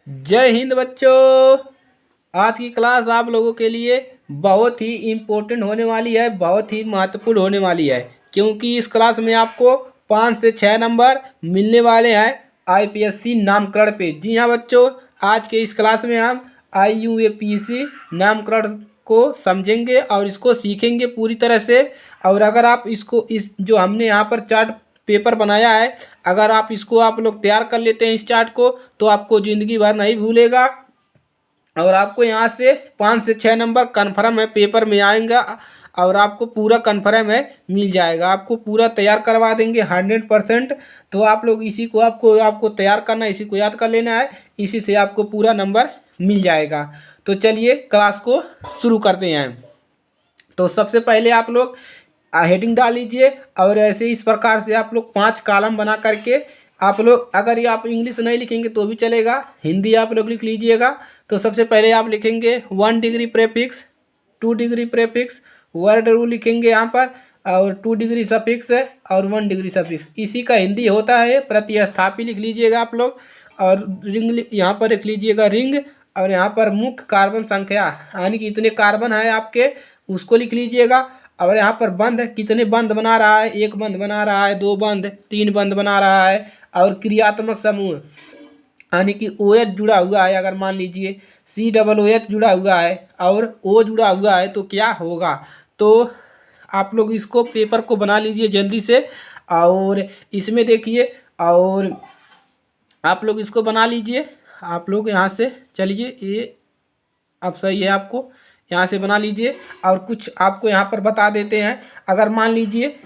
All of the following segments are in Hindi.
जय हिंद बच्चों। आज की क्लास आप लोगों के लिए बहुत ही इम्पोर्टेंट होने वाली है, बहुत ही महत्वपूर्ण होने वाली है, क्योंकि इस क्लास में आपको 5 से 6 नंबर मिलने वाले हैं आईपीएससी नामकरण पे। जी हाँ बच्चों, आज के इस क्लास में हम आईयूएपीएससी नामकरण को समझेंगे और इसको सीखेंगे पूरी तरह से। और अगर आप इसको इस जो हमने यहाँ पर चार्ट पेपर बनाया है, अगर आप इसको आप लोग तैयार कर लेते हैं इस चार्ट को, तो आपको ज़िंदगी भर नहीं भूलेगा और आपको यहाँ से 5 से 6 नंबर कन्फर्म है पेपर में आएगा और आपको पूरा कन्फर्म है मिल जाएगा। आपको पूरा तैयार करवा देंगे 100%। तो आप लोग इसी को आपको तैयार करना है, इसी को याद कर लेना है, इसी से आपको पूरा नंबर मिल जाएगा। तो चलिए क्लास को शुरू करते हैं। तो सबसे पहले आप लोग हेडिंग डाल लीजिए और ऐसे इस प्रकार से आप लोग 5 कॉलम बना करके आप लोग, अगर ये आप इंग्लिश नहीं लिखेंगे तो भी चलेगा, हिंदी आप लोग लिख लीजिएगा। तो सबसे पहले आप लिखेंगे 1 degree prefix, 2 degree prefix, word rule लिखेंगे यहाँ पर, और 2 डिग्री सफिक्स और 1 डिग्री सफिक्स। इसी का हिंदी होता है प्रतिस्थापी, लिख लीजिएगा आप लोग। और रिंग यहाँ पर लिख लीजिएगा रिंग, और यहाँ पर मुख्य कार्बन संख्या यानी कि इतने कार्बन है आपके, उसको लिख लीजिएगा। और यहाँ पर बंद कितने बंद बना रहा है, 1 बंद बना रहा है, 2 बंद, 3 बंद बना रहा है। और क्रियात्मक समूह यानी कि ओ एच जुड़ा हुआ है, अगर मान लीजिए सी डबल ओ एच जुड़ा हुआ है और ओ जुड़ा हुआ है तो क्या होगा। तो आप लोग इसको पेपर को बना लीजिए जल्दी से। और इसमें देखिए, और आप लोग इसको बना लीजिए। आप लोग यहाँ से चलिए, ये अब सही है, आपको यहाँ से बना लीजिए। और कुछ आपको यहाँ पर बता देते हैं। अगर मान लीजिए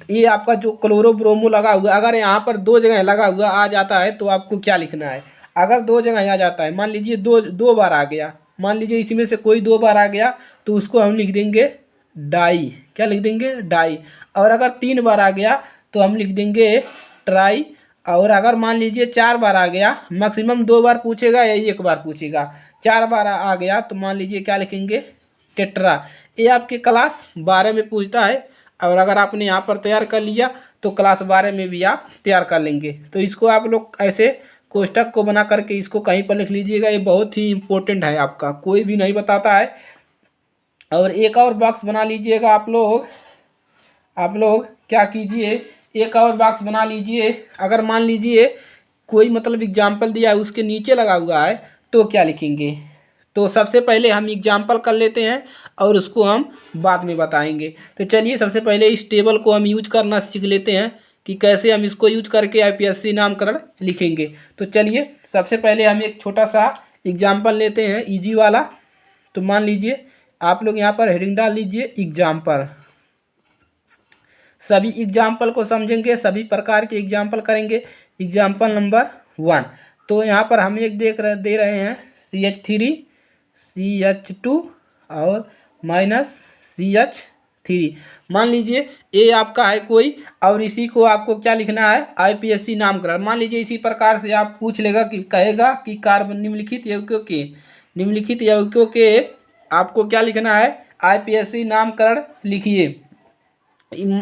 ये आपका जो क्लोरोब्रोमो लगा हुआ, अगर यहाँ पर 2 जगह लगा हुआ आ जाता है तो आपको क्या लिखना है। अगर 2 जगह आ जाता है, मान लीजिए दो दो बार आ गया, मान लीजिए इसमें से कोई 2 बार आ गया, तो उसको हम लिख देंगे डाई। क्या लिख देंगे? डाई। और अगर 3 बार आ गया तो हम लिख देंगे ट्राई। और अगर मान लीजिए 4 बार आ गया, मैक्सिमम 2 बार पूछेगा या 1 बार पूछेगा, 4 बार आ गया तो मान लीजिए क्या लिखेंगे? टेट्रा। ये आपके क्लास 12 में पूछता है, और अगर आपने यहाँ पर तैयार कर लिया तो क्लास 12 में भी आप तैयार कर लेंगे। तो इसको आप लोग ऐसे कोष्टक को बना करके इसको कहीं पर लिख लीजिएगा, ये बहुत ही इम्पोर्टेंट है, आपका कोई भी नहीं बताता है। और एक और बॉक्स बना लीजिएगा आप लोग क्या कीजिए, एक और बॉक्स बना लीजिए। अगर मान लीजिए कोई मतलब एग्जाम्पल दिया है उसके नीचे लगा हुआ है तो क्या लिखेंगे। तो सबसे पहले हम एग्जाम्पल कर लेते हैं और उसको हम बाद में बताएंगे। तो चलिए सबसे पहले इस टेबल को हम यूज करना सीख लेते हैं कि कैसे हम इसको यूज करके आईपीएससी नामकरण लिखेंगे। तो चलिए सबसे पहले हम एक छोटा सा एग्जाम्पल लेते हैं, इजी वाला। तो मान लीजिए आप लोग यहाँ पर हेडिंग डाल लीजिए एग्जाम्पल। सभी एग्जाम्पल को समझेंगे, सभी प्रकार के एग्जाम्पल करेंगे। एग्जाम्पल नंबर 1, तो यहाँ पर हम एक दे रहे हैं CH3, CH2 और -CH3। मान लीजिए ये आपका है कोई, और इसी को आपको क्या लिखना है, आईपीएससी नामकरण। मान लीजिए इसी प्रकार से आप पूछ लेगा कि कहेगा कि कार्बन निम्नलिखित यौगिकों के आपको क्या लिखना है, आईपीएससी नामकरण लिखिए।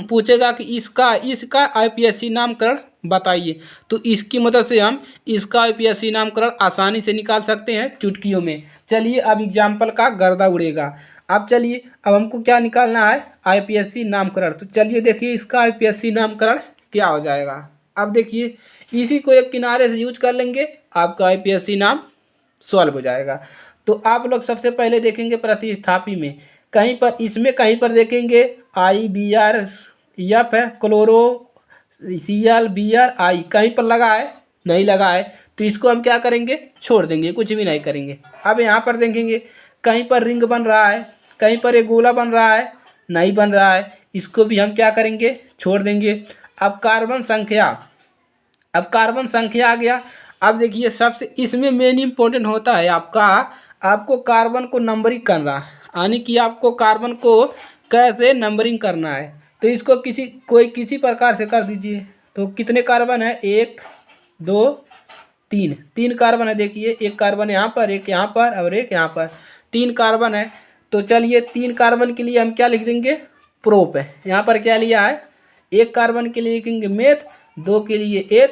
पूछेगा कि इसका आईपीएससी नामकरण बताइए, तो इसकी मदद से हम इसका आईपीएससी नामकरण आसानी से निकाल सकते हैं चुटकियों में। चलिए अब एग्जाम्पल का गर्दा उड़ेगा। अब चलिए अब हमको क्या निकालना है, आईपीएससी नामकरण। तो चलिए देखिए इसका आईपीएससी नामकरण क्या हो जाएगा। अब देखिए इसी को एक किनारे से यूज कर लेंगे, आपका आईपीएससी नाम सॉल्व हो जाएगा। तो आप लोग सबसे पहले देखेंगे प्रतिस्थापी में, कहीं पर इसमें कहीं पर देखेंगे IBr, F है, क्लोरो Cl Br I, कहीं पर लगा है? नहीं लगा है, तो इसको हम क्या करेंगे, छोड़ देंगे, कुछ भी नहीं करेंगे। अब यहाँ पर देखेंगे कहीं पर रिंग बन रहा है, कहीं पर एक गोला बन रहा है, नहीं बन रहा है, इसको भी हम क्या करेंगे, छोड़ देंगे। अब कार्बन संख्या आ गया। अब देखिए सबसे इसमें मेन इंपॉर्टेंट होता है आपको कार्बन को नंबरिंग करना, यानी कि आपको कार्बन को कैसे नंबरिंग करना है। तो इसको किसी प्रकार से कर दीजिए। तो कितने कार्बन है, 1 2 3 कार्बन है। देखिए एक कार्बन यहाँ पर, एक यहाँ पर और एक यहाँ पर, 3 कार्बन है। तो चलिए 3 कार्बन के लिए हम क्या लिख देंगे, प्रोप है। यहाँ पर क्या लिया है, 1 कार्बन के लिए लिखेंगे मेथ, 2 के लिए एथ,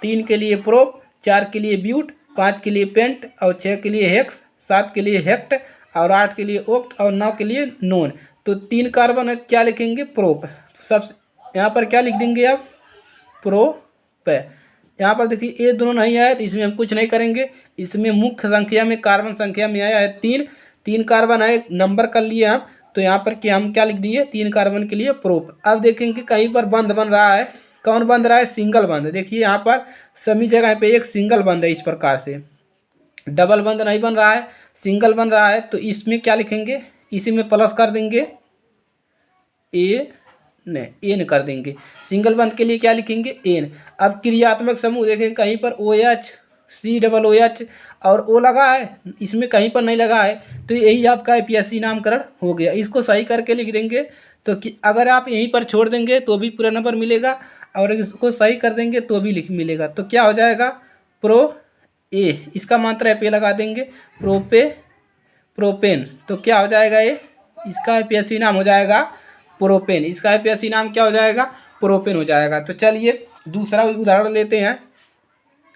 3 के लिए प्रोप, 4 के लिए ब्यूट, 5 के लिए पेंट और 6 के लिए हेक्स, 7 के लिए हेक्ट और 8 के लिए ओक्ट और 9 के लिए नोन। तो 3 कार्बन है, क्या लिखेंगे? प्रोप। सब यहाँ पर क्या लिख देंगे आप? प्रोप। यहाँ पर देखिए ये दोनों नहीं आया तो इसमें हम कुछ नहीं करेंगे। इसमें मुख्य संख्या में कार्बन संख्या में आया है 3, 3 कार्बन आए, नंबर कर लिए हम। तो यहाँ पर क्या हम क्या लिख दिए? 3 कार्बन के लिए प्रोप। अब देखेंगे कहीं पर बंद बन रहा है। कौन बंद रहा है? सिंगल बंद। देखिए यहाँ पर सभी जगह पे एक सिंगल बंद है, इस प्रकार से डबल बंद नहीं बन रहा है, सिंगल बन रहा है। तो इसमें क्या लिखेंगे? इसी में प्लस कर देंगे, एन कर देंगे। सिंगल बंद के लिए क्या लिखेंगे? एन। अब क्रियात्मक समूह देखें कहीं पर OH, COOH और O लगा है, इसमें कहीं पर नहीं लगा है। तो यही आपका IPSC नामकरण हो गया। इसको सही करके लिख देंगे। तो अगर आप यहीं पर छोड़ देंगे तो भी पूरा नंबर मिलेगा और इसको सही कर देंगे तो भी लिख मिलेगा। तो क्या हो जाएगा? प्रो ए, इसका मात्रा पे लगा देंगे, प्रोपेन। तो क्या हो जाएगा? ये इसका IPSC नाम हो जाएगा प्रोपेन। इसका IPSC नाम क्या हो जाएगा? प्रोपेन हो जाएगा। तो चलिए दूसरा उदाहरण लेते हैं,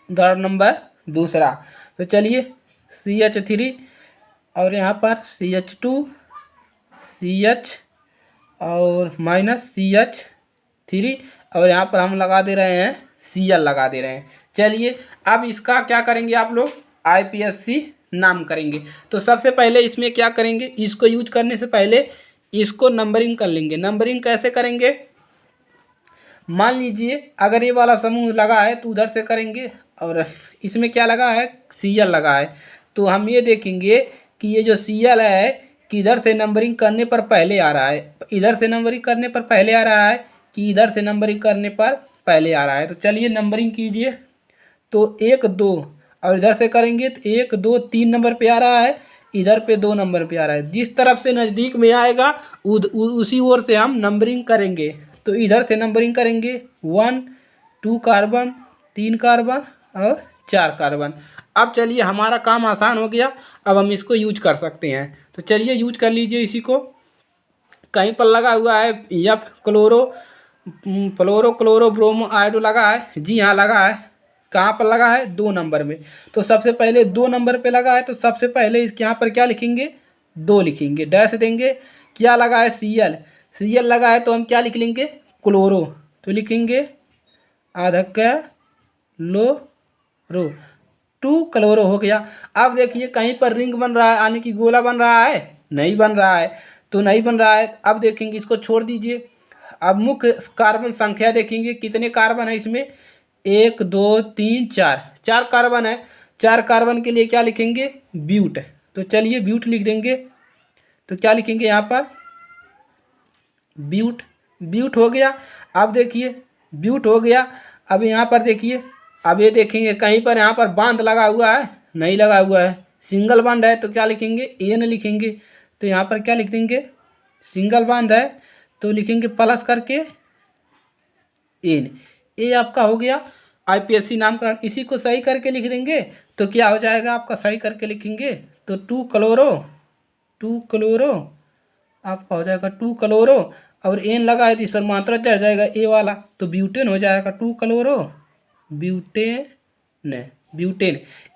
उदाहरण नंबर दूसरा। तो चलिए CH3 और यहाँ पर CH2, CH और -CH3 और यहाँ पर हम लगा दे रहे हैं Cl लगा दे रहे हैं। चलिए अब इसका क्या करेंगे आप लोग? IPSC नाम करेंगे। तो सबसे पहले इसमें क्या करेंगे? इसको यूज करने से पहले इसको नंबरिंग कर लेंगे। नंबरिंग कैसे करेंगे? मान लीजिए अगर ये वाला समूह लगा है तो उधर से करेंगे और इसमें क्या लगा है? Cl लगा है। तो हम ये देखेंगे कि ये जो Cl है किधर से नंबरिंग करने पर पहले आ रहा है, इधर से नंबरिंग करने पर पहले आ रहा है कि इधर से नंबरिंग करने पर पहले आ रहा है। तो चलिए नंबरिंग कीजिए। तो 1 2 और इधर से करेंगे तो 1 2 3 नंबर पे आ रहा है, इधर पे 2 नंबर पे आ रहा है। जिस तरफ से नज़दीक में आएगा उसी ओर से हम नंबरिंग करेंगे। तो इधर से नंबरिंग करेंगे 1 2 कार्बन, 3 कार्बन और 4 कार्बन। अब चलिए हमारा काम आसान हो गया, अब हम इसको यूज कर सकते हैं। तो चलिए यूज कर लीजिए इसी को। कहीं पर लगा हुआ है F fluoro chloro bromo iodo लगा है। जी हाँ लगा है। कहाँ पर लगा है? 2 नंबर में। तो सबसे पहले 2 नंबर पे लगा है तो सबसे पहले इसके यहाँ पर क्या लिखेंगे? 2 लिखेंगे, डैश देंगे। क्या लगा है? Cl लगा है तो हम क्या लिख लेंगे? क्लोरो। तो लिखेंगे आधक लो रो 2 क्लोरो हो गया। अब देखिए कहीं पर रिंग बन रहा है, यानी कि गोला बन रहा है? नहीं बन रहा है। तो नहीं बन रहा है। अब देखेंगे, इसको छोड़ दीजिए। अब मुख्य कार्बन संख्या देखेंगे कितने कार्बन है इसमें? 1 2 3 4, 4 कार्बन है। 4 कार्बन के लिए क्या लिखेंगे? ब्यूट। तो चलिए ब्यूट लिख देंगे। तो क्या लिखेंगे यहाँ पर? ब्यूट। ब्यूट हो गया। अब देखिए ब्यूट हो गया। अब यहाँ पर देखिए, अब ये देखेंगे कहीं पर यहाँ पर बांध लगा हुआ है? नहीं लगा हुआ है, सिंगल बांध है। तो क्या लिखेंगे? एन लिखेंगे। तो यहाँ पर क्या लिख देंगे? सिंगल बांध है तो लिखेंगे प्लस करके एन। ये आपका हो गया IPSC नामकरण। इसी को सही करके लिख देंगे तो क्या हो जाएगा आपका? सही करके लिखेंगे तो 2 क्लोरो आपका हो जाएगा 2 क्लोरो और एन लगा है तो इस पर मात्रा चढ़ जाएगा ए वाला, तो ब्यूटेन हो जाएगा 2 क्लोरो ब्यूटेन।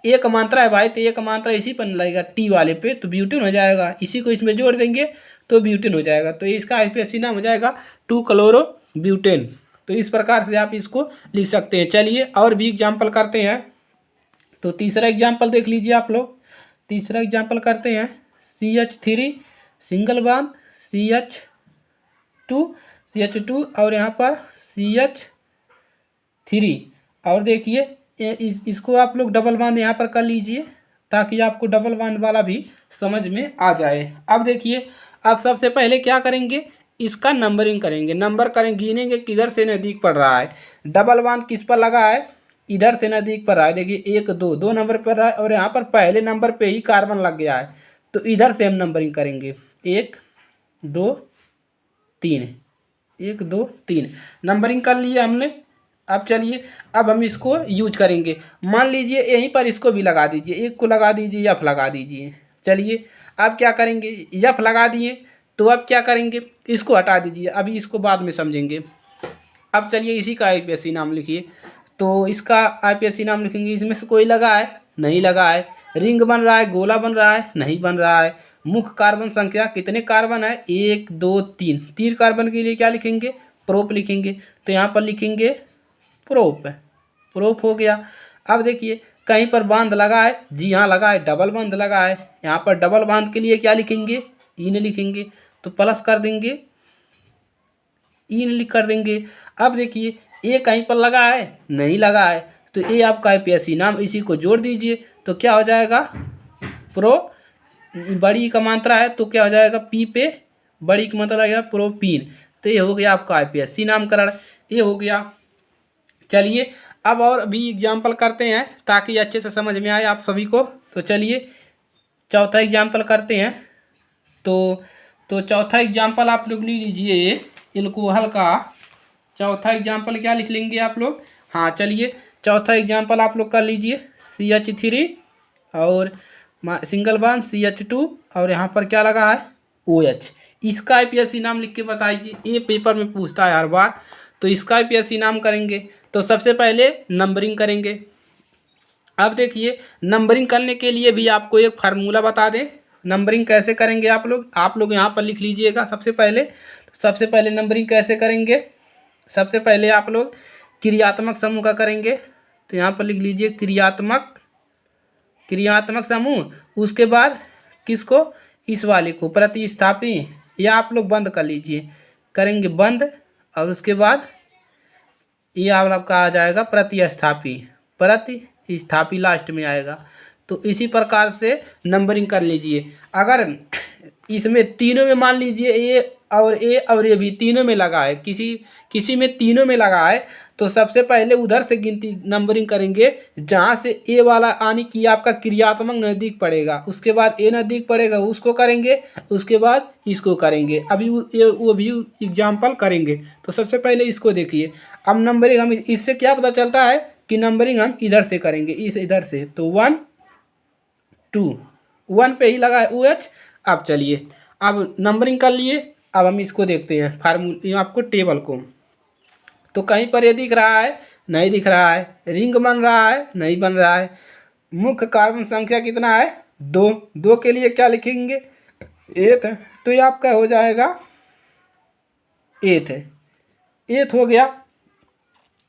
एक मात्रा है भाई तो एक मात्रा इसी पर लगेगा टी वाले पे, तो ब्यूटेन हो जाएगा। इसी को इसमें जोड़ देंगे तो ब्यूटेन हो जाएगा। तो इसका IPSC नाम हो जाएगा 2 क्लोरो ब्यूटेन। तो इस प्रकार से आप इसको लिख सकते हैं। चलिए और भी एग्जाम्पल करते हैं। तो तीसरा एग्जाम्पल देख लीजिए आप लोग। तीसरा एग्जाम्पल करते हैं CH3 सिंगल बॉन्ड CH2 और यहाँ पर CH3 और देखिए इसको आप लोग डबल बांध यहाँ पर कर लीजिए ताकि आपको डबल बांध वाला भी समझ में आ जाए। अब देखिए, अब सबसे पहले क्या करेंगे? इसका नंबरिंग करेंगे। नंबर करेंगे, गिनेंगे किधर से नज़दीक पड़ रहा है। डबल बांध किस पर लगा है? इधर से नज़दीक पड़ रहा है। देखिए 1 2 2 नंबर पर रहा है और यहाँ पर पहले नंबर पे ही कार्बन लग गया है, तो इधर से हम नंबरिंग करेंगे 1 2 3, 1 2 3 नंबरिंग कर लिए हमने। अब चलिए अब हम इसको यूज करेंगे। मान लीजिए यहीं पर इसको भी लगा दीजिए, एक को लगा दीजिए, F लगा दीजिए। चलिए अब क्या करेंगे? F लगा दिए तो अब क्या करेंगे? इसको हटा दीजिए, अभी इसको बाद में समझेंगे। अब चलिए इसी का IPSC नाम लिखिए। तो इसका IPSC नाम लिखेंगे, इसमें से कोई लगा है नहीं लगा है। रिंग बन रहा है, गोला बन रहा है, नहीं बन रहा है। मुख्य कार्बन संख्या कितने कार्बन है, 1 2 3। 3 कार्बन के लिए क्या लिखेंगे, प्रोप लिखेंगे। तो यहाँ पर लिखेंगे प्रोप, प्रोप हो गया। अब देखिए कहीं पर बांध लगा है, जी हाँ लगा है, डबल बांध लगा है। यहाँ पर डबल बांध के लिए क्या लिखेंगे, इन लिखेंगे। तो प्लस कर देंगे, इन लिख कर देंगे। अब देखिए ए कहीं पर लगा है, नहीं लगा है, तो ए आपका आईपीएससी नाम, इसी को जोड़ दीजिए तो क्या हो जाएगा, प्रो बड़ी का मात्रा है तो क्या हो जाएगा, पी पे बड़ी की मात्रा लगेगा प्रोपीन। तो ये हो गया आपका आईपीएससी नामकरण, ये हो गया। चलिए अब और भी एग्जाम्पल करते हैं ताकि अच्छे से समझ में आए आप सभी को। तो चलिए चौथा एग्जाम्पल करते हैं। तो चौथा एग्जाम्पल आप लोग ले लीजिए एल्कोहल का। चौथा एग्जाम्पल क्या लिख लेंगे आप लोग, हाँ चलिए चौथा एग्जाम्पल आप लोग कर लीजिए, CH3 और सिंगल बॉन्ड CH2 और यहाँ पर क्या लगा है, OH। इसका आईपीएससी नाम लिख के बताइए, ये पेपर में पूछता है हर बार। तो इसका आईपीएससी नाम करेंगे तो सबसे पहले नंबरिंग करेंगे। अब देखिए नंबरिंग करने के लिए भी आपको एक फार्मूला बता दें, नंबरिंग कैसे करेंगे आप लोग यहाँ पर लिख लीजिएगा। सबसे पहले नंबरिंग कैसे करेंगे, सबसे पहले आप लोग क्रियात्मक समूह का करेंगे। तो यहाँ पर लिख लीजिए क्रियात्मक समूह, उसके बाद किसको, इस वाले को प्रतिस्थापी, या आप लोग बंद कर लीजिए, करेंगे बंद, और उसके बाद ये आपका आ जाएगा प्रतिस्थापी लास्ट में आएगा। तो इसी प्रकार से नंबरिंग कर लीजिए। अगर इसमें तीनों में मान लीजिए ए और ये भी तीनों में लगा है, किसी में तीनों में लगा है, तो सबसे पहले उधर से गिनती नंबरिंग करेंगे जहाँ से ए वाला आने की आपका क्रियात्मक नज़दीक पड़ेगा, उसके बाद ए नज़दीक पड़ेगा उसको करेंगे, उसके बाद इसको करेंगे। अभी वो भी एग्जाम्पल करेंगे। तो सबसे पहले इसको देखिए। अब नंबरिंग हम इससे क्या पता चलता है कि नंबरिंग हम इधर से करेंगे, इधर से। तो 1 2 1 पे ही लगा है OH। अब चलिए अब नंबरिंग कर लिए। अब हम इसको देखते हैं फार्मूला, आपको टेबल को। तो कहीं पर ये दिख रहा है, नहीं दिख रहा है। रिंग बन रहा है, नहीं बन रहा है। मुख्य कार्बन संख्या कितना है, 2। 2 के लिए क्या लिखेंगे, 8। तो ये आपका हो जाएगा 8 है, 8 हो गया।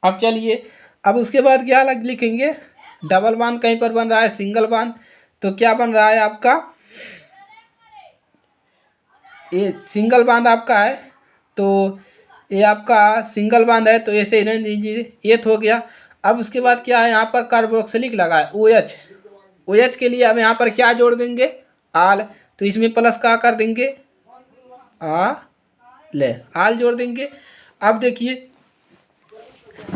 अब चलिए अब उसके बाद क्या लिखेंगे, डबल बांध कहीं पर बन रहा है, सिंगल बांध। तो क्या बन रहा है आपका, ये सिंगल बांध आपका है, तो ये आपका सिंगल बांध है, तो ऐसे रहने दीजिए, 8 हो गया। अब उसके बाद क्या है, यहाँ पर कार्बोक्सिलिक लगा है OH। OH के लिए अब यहाँ पर क्या जोड़ देंगे, आल। तो इसमें प्लस का कर देंगे, आल जोड़ देंगे। अब देखिए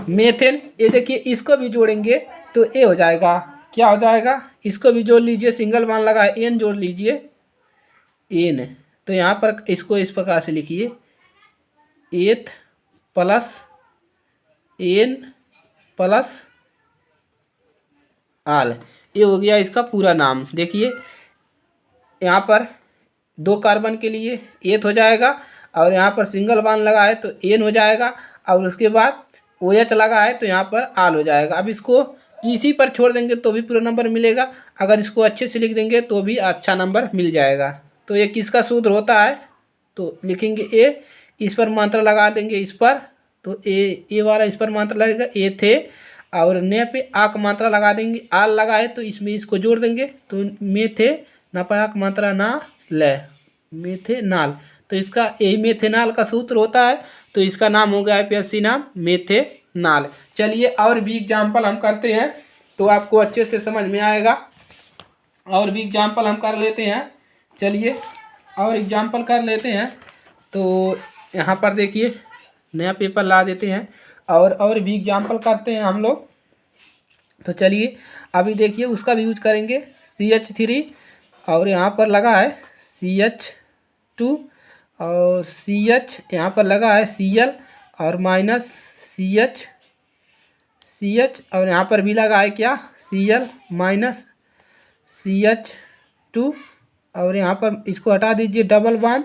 मेथेन, ये देखिए इसको भी जोड़ेंगे तो ए हो जाएगा, क्या हो जाएगा, इसको भी जोड़ लीजिए, सिंगल बांध लगा है, एन जोड़ लीजिए, एन। तो यहाँ पर इसको इस प्रकार से लिखिए, 8 प्लस एन प्लस आल। ये हो गया इसका पूरा नाम। देखिए यहाँ पर 2 कार्बन के लिए 8 हो जाएगा, और यहाँ पर सिंगल बांध लगा है तो एन हो जाएगा, और उसके बाद OH लगा है तो यहाँ पर आल हो जाएगा। अब इसको इसी पर छोड़ देंगे तो भी पूरा नंबर मिलेगा, अगर इसको अच्छे से लिख देंगे तो भी अच्छा नंबर मिल जाएगा। तो ये किसका सूत्र होता है, तो लिखेंगे ए, इस पर मात्रा लगा देंगे इस पर, तो ए वाला इस पर मात्रा लगेगा, ए थे, और ने पे आक मात्रा लगा देंगे, आल लगा है तो इसमें इसको जोड़ देंगे, तो मेथे ना पर आक मात्रा ना ले, मेथेनाल। तो इसका यही मेथेनाल का सूत्र होता है, तो इसका नाम हो गया आईपीएससी नाम मेथेनाल। चलिए और भी एग्जाम्पल हम करते हैं तो आपको अच्छे से समझ में आएगा। और भी एग्जाम्पल हम कर लेते हैं, चलिए और एग्जाम्पल कर लेते हैं। तो यहाँ पर देखिए नया पेपर ला देते हैं और भी एग्जाम्पल करते हैं हम लोग। तो चलिए अभी देखिए उसका भी यूज करेंगे, CH3 और यहाँ पर लगा है CH2 और CH यहाँ पर लगा है Cl और माइनस CH और यहाँ पर भी लगा है क्या, Cl माइनस CH2, और यहाँ पर इसको हटा दीजिए, डबल बांध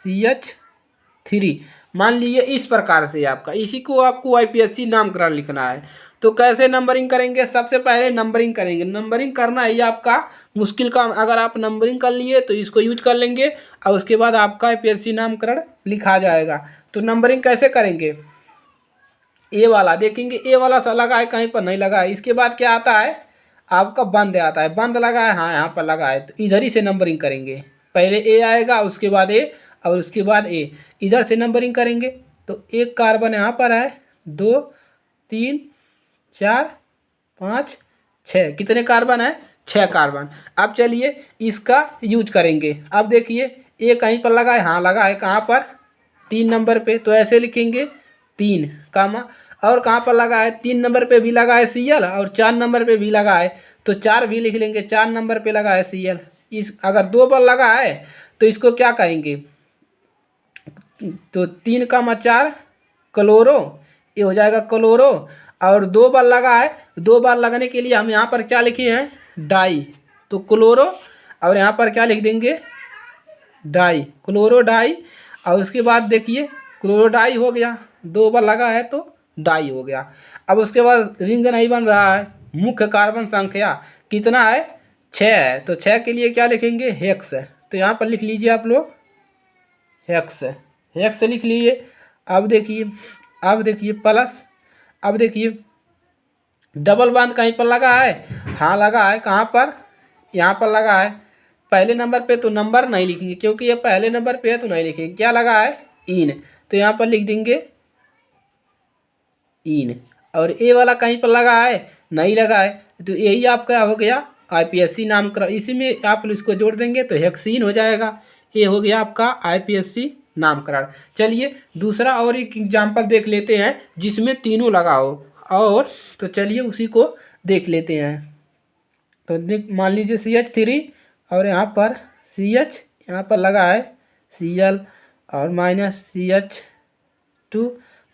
CH3। मान लीजिए इस प्रकार से आपका, इसी को आपको आईपीएससी नामकरण लिखना है। तो कैसे नंबरिंग करेंगे? सबसे पहले नंबरिंग करेंगे। नंबरिंग करना ही आपका मुश्किल काम। अगर आप नंबरिंग कर लिए तो इसको यूज कर लेंगे और उसके बाद आपका आईपीएससी नामकरण लिखा जाएगा। तो नंबरिंग कैसे करेंगे? ए वाला देखेंगे, ए वाला सा लगा है, कहीं पर नहीं लगा है। इसके बाद क्या आता है? आपका बंद आता है। बंद लगा है, हाँ यहाँ पर लगा है, तो इधर ही से नंबरिंग करेंगे। पहले ए आएगा, उसके बाद ए और उसके बाद ए, इधर से नंबरिंग करेंगे। तो एक कार्बन यहाँ पर है, 2 3 4 5 6, कितने कार्बन है? 6 कार्बन। अब चलिए इसका यूज करेंगे। अब देखिए ए कहीं पर लगा है, हाँ लगा है, कहाँ पर? 3 नंबर पे, तो ऐसे लिखेंगे 3 कामा। और कहाँ पर लगा है? 3 नंबर पे भी लगा है Cl और 4 नंबर पे भी लगा है, तो 4 भी लिख लेंगे। 4 नंबर पे लगा है Cl। इस अगर 2 बार लगा है तो इसको क्या कहेंगे? तो 3 कामा 4 क्लोरो, ये हो जाएगा क्लोरो। और 2 बार लगा है, 2 बार लगने के लिए हम यहाँ पर क्या लिखे हैं? डाई। तो क्लोरो और यहाँ पर क्या लिख देंगे? Di, chloro di. और उसके बाद देखिए क्लोरोडाई हो गया, 2 बार लगा है तो डाई हो गया। अब उसके बाद रिंग नहीं बन रहा है। मुख्य कार्बन संख्या कितना है? 6 है, तो 6 के लिए क्या लिखेंगे? हेक्स। तो यहाँ पर लिख लीजिए आप लोग हेक्स, हेक्स लिख लीजिए। अब देखिए प्लस। अब देखिए डबल बांध कहीं पर लगा है, हाँ लगा है, कहाँ पर? यहाँ पर लगा है। पहले नंबर पे तो नंबर नहीं लिखेंगे क्योंकि ये पहले नंबर पे है, तो नहीं लिखेंगे। क्या लगा है? इन, तो यहाँ पर लिख देंगे इन। और ए वाला कहीं पर लगा है, नहीं लगा है, तो यही आपका हो गया आईपीएससी नामकरण। इसी में आप इसको जोड़ देंगे तो हेक्सीन हो जाएगा। ये हो गया आपका आईपीएससी नामकरण। चलिए दूसरा और एक एग्जाम्पल देख लेते हैं जिसमें तीनों लगा हो। और तो चलिए उसी को देख लेते हैं। तो मान लीजिए CH3 और यहाँ पर CH, यहाँ पर लगा है Cl और माइनस CH2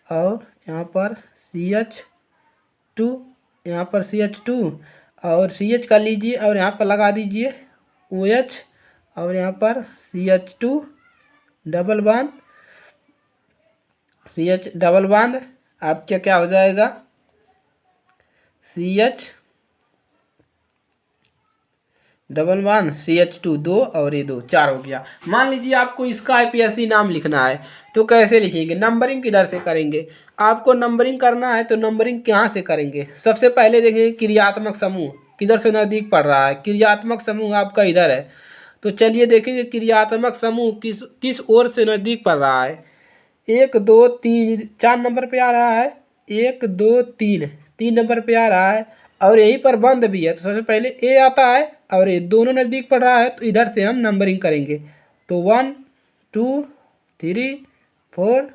और यहाँ पर CH2, यहाँ पर CH2 और CH कर लीजिए और यहाँ पर लगा दीजिए OH और यहाँ पर CH2 डबल बांध, CH डबल बांध। आपका क्या हो जाएगा? CH डबल बांध CH2 2 और ये 2 4 हो गया। मान लीजिए आपको इसका आईपीएससी नाम लिखना है, तो कैसे लिखेंगे? नंबरिंग किधर से करेंगे? आपको नंबरिंग करना है तो नंबरिंग कहाँ से करेंगे? सबसे पहले देखिए क्रियात्मक समूह किधर से नज़दीक पड़ रहा है। क्रियात्मक समूह आपका इधर है, तो चलिए देखेंगे क्रियात्मक समूह किस किस ओर से नज़दीक पड़ रहा है। 1 2 3 4 नंबर पे आ रहा है, 1 2 3 3 नंबर पे आ रहा है और यहीं पर बंद भी है। तो सबसे पहले ए आता है और ये दोनों नज़दीक पड़ रहा है, तो इधर से हम नंबरिंग करेंगे। तो 1 2 3 4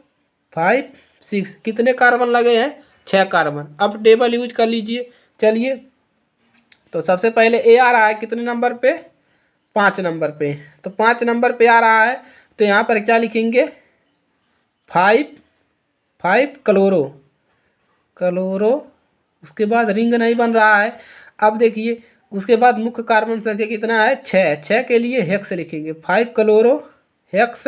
5 6, कितने कार्बन लगे हैं? 6 कार्बन। अब टेबल यूज कर लीजिए। चलिए तो सबसे पहले ए आ रहा है कितने नंबर पे? 5 नंबर पे। तो 5 नंबर पे आ रहा है, तो यहाँ पर क्या लिखेंगे? 5 क्लोरो, क्लोरो। उसके बाद रिंग नहीं बन रहा है। अब देखिए उसके बाद मुख्य कार्बन संख्या कितना है? 6। 6 के लिए हेक्स लिखेंगे, 5 क्लोरो हेक्स,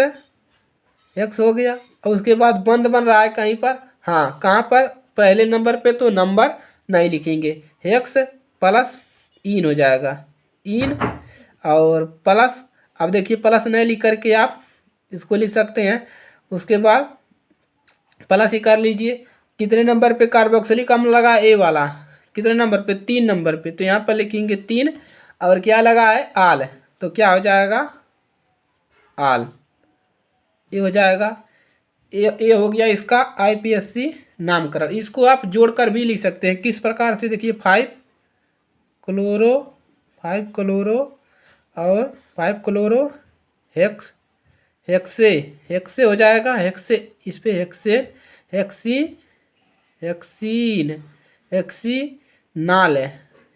हेक्स हो गया। और उसके बाद बंद बन रहा है कहीं पर, हाँ कहाँ पर? पहले नंबर पे, तो नंबर नहीं लिखेंगे। हेक्स प्लस इन हो जाएगा, इन और प्लस। अब देखिए प्लस नहीं लिख करके आप इसको लिख सकते हैं। उसके बाद प्लस ही कर लीजिए। कितने नंबर पे कार्बोक्सिलिक अम्ल लगा? ए वाला। कितने नंबर पे? 3 नंबर पे, तो यहाँ पर लिखेंगे 3 और क्या लगा है? आल, तो क्या हो जाएगा? आल, ये हो जाएगा। ये हो गया इसका आईपीएससी नामकरण। इसको आप जोड़कर भी लिख सकते हैं। किस प्रकार से? देखिए 5 क्लोरो, 5 क्लोरो और 5 क्लोरो हेक्स, हेक्से, हेक्से हो जाएगा। हेक्से, इस पे हेक्से, हेक्सी, हेक्सीन, हेक्सीनाल है,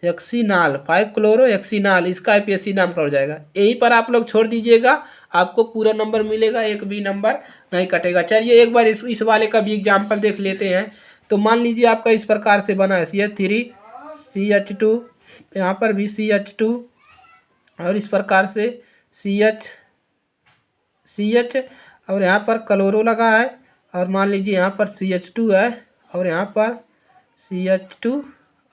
हेक्सीनाल, 5 क्लोरो हेक्सीनाल, इसका आईपीएससी नाम का हो जाएगा। यहीं पर आप लोग छोड़ दीजिएगा, आपको पूरा नंबर मिलेगा, एक भी नंबर नहीं कटेगा। चलिए एक बार इस वाले का भी एग्जाम्पल देख लेते हैं। तो मान लीजिए आपका इस प्रकार से बना है CH3 CH2, यहाँ पर भी CH2 और इस प्रकार से CH और यहाँ पर क्लोरो लगा है और मान लीजिए यहाँ पर CH2 है और यहाँ पर CH2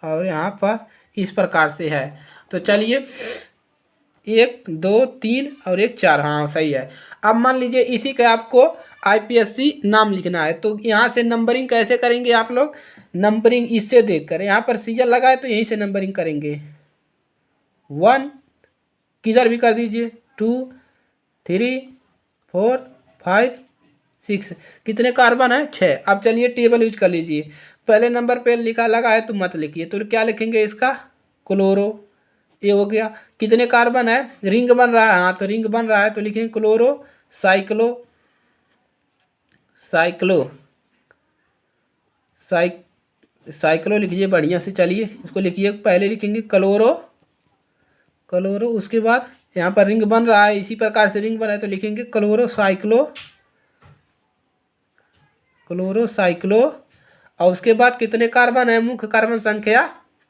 और यहाँ पर इस प्रकार से है। तो चलिए 1 2 3 और 1 4, हाँ सही है। अब मान लीजिए इसी का आपको IPSC नाम लिखना है, तो यहाँ से नंबरिंग कैसे करेंगे आप लोग? नंबरिंग इससे देख कर, यहाँ पर सीजर लगा है तो यहीं से नंबरिंग करेंगे। 1 किधर भी कर दीजिए, 2 3 4 5 6, कितने कार्बन है? 6। अब चलिए टेबल यूज कर लीजिए। पहले नंबर पे लिखा लगा है तो मत लिखिए, तो क्या लिखेंगे इसका? क्लोरो। ये हो गया। कितने कार्बन है? रिंग बन रहा है, हाँ तो रिंग बन रहा है तो लिखेंगे क्लोरो साइक्लो साइक्लो साइक्लो लिखिए बढ़िया से। चलिए इसको लिखिए, पहले लिखेंगे क्लोरो क्लोरो, उसके बाद यहाँ पर रिंग बन रहा है, इसी प्रकार से रिंग बना है तो लिखेंगे क्लोरो साइक्लो। और उसके बाद कितने कार्बन है? मुख्य कार्बन संख्या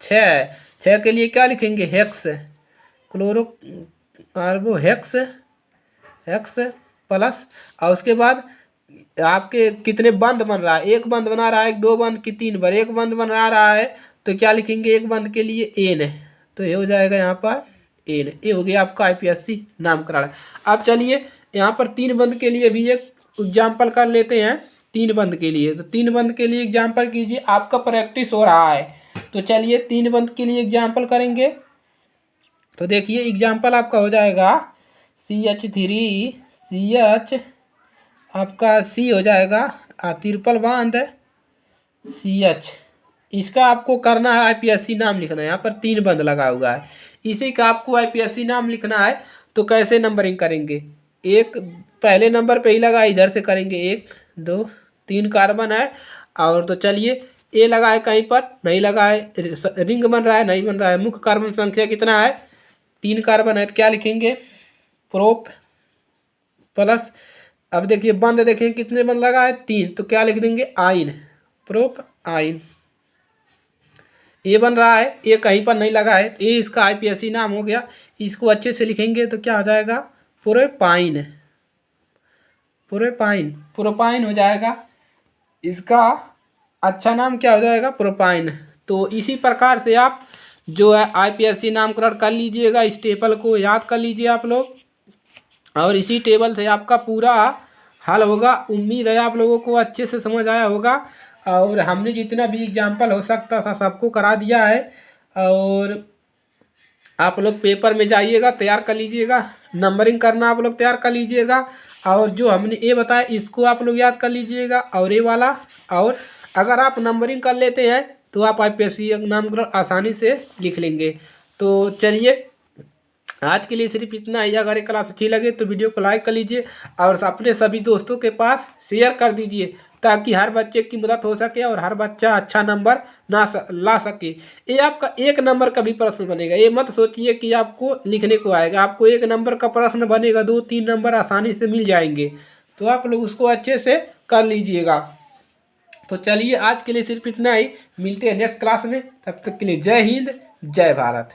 6। 6 के लिए क्या लिखेंगे? हेक्स। Chloro कार्बो hex plus. और उसके बाद आपके कितने बंद बन रहा है? एक बंद बना रहा है, 2 बंद की 3 बार, एक बंद बना रहा है तो क्या लिखेंगे? एक बंद के लिए एन, तो ये हो जाएगा यहाँ पर एन। ये हो गया आपका IPSC नामकरण। अब चलिए यहाँ पर 3 बंद के लिए भी एक एग्जाम्पल कर लेते हैं। 3 बंद के लिए, तो 3 बंद के लिए एग्जाम्पल कीजिए, आपका प्रैक्टिस हो रहा है। तो चलिए 3 बंद के लिए एग्जाम्पल करेंगे। तो देखिए एग्जाम्पल आपका हो जाएगा CH3 CH, आपका C हो जाएगा ट्रिपल बॉन्ड CH। इसका आपको करना है IPSC नाम लिखना है, यहाँ पर 3 बंद लगा हुआ है, इसी का आपको IPSC नाम लिखना है। तो कैसे नंबरिंग करेंगे? एक पहले नंबर पे ही लगा, इधर से करेंगे 1 2 3 कार्बन है। और तो चलिए ए लगा है, कहीं पर नहीं लगा है, रिंग बन रहा है, नहीं बन रहा है। मुख्य कार्बन संख्या कितना है? 3 कार्बन है, तो क्या लिखेंगे? Prop plus. अब देखिए बंद, देखिए कितने बंद लगा है? 3, तो क्या लिख देंगे? आइन, प्रोप आइन। ये बन रहा है, ये कहीं पर नहीं लगा है, ये इसका IPSC नाम हो गया। इसको अच्छे से लिखेंगे तो क्या हो जाएगा? प्रोपाइन प्रोपाइन हो जाएगा। इसका अच्छा नाम क्या हो जाएगा? प्रोपाइन। तो इसी प्रकार से आप जो है IPSC नामकरण कर लीजिएगा। इस टेबल को याद कर लीजिए आप लोग, और इसी टेबल से आपका पूरा हल होगा। उम्मीद है आप लोगों को अच्छे से समझ आया होगा, और हमने जितना भी एग्जाम्पल हो सकता था सबको करा दिया है। और आप लोग पेपर में जाइएगा, तैयार कर लीजिएगा, नंबरिंग करना आप लोग तैयार कर लीजिएगा। और जो हमने ये बताया इसको आप लोग याद कर लीजिएगा, और ये वाला। और अगर आप नंबरिंग कर लेते हैं तो आप IPSC नामकरण आसानी से लिख लेंगे। तो चलिए आज के लिए सिर्फ इतना ही। अगर ये क्लास अच्छी लगे तो वीडियो को लाइक कर लीजिए और अपने सभी दोस्तों के पास शेयर कर दीजिए, ताकि हर बच्चे की मदद हो सके और हर बच्चा अच्छा नंबर ला सके। ये आपका 1 नंबर का भी प्रश्न बनेगा, ये मत सोचिए कि आपको लिखने को आएगा। आपको 1 नंबर का प्रश्न बनेगा, 2-3 नंबर आसानी से मिल जाएंगे, तो आप लोग उसको अच्छे से कर लीजिएगा। तो चलिए आज के लिए सिर्फ इतना ही, मिलते हैं नेक्स्ट क्लास में। तब तक के लिए जय हिंद, जय भारत।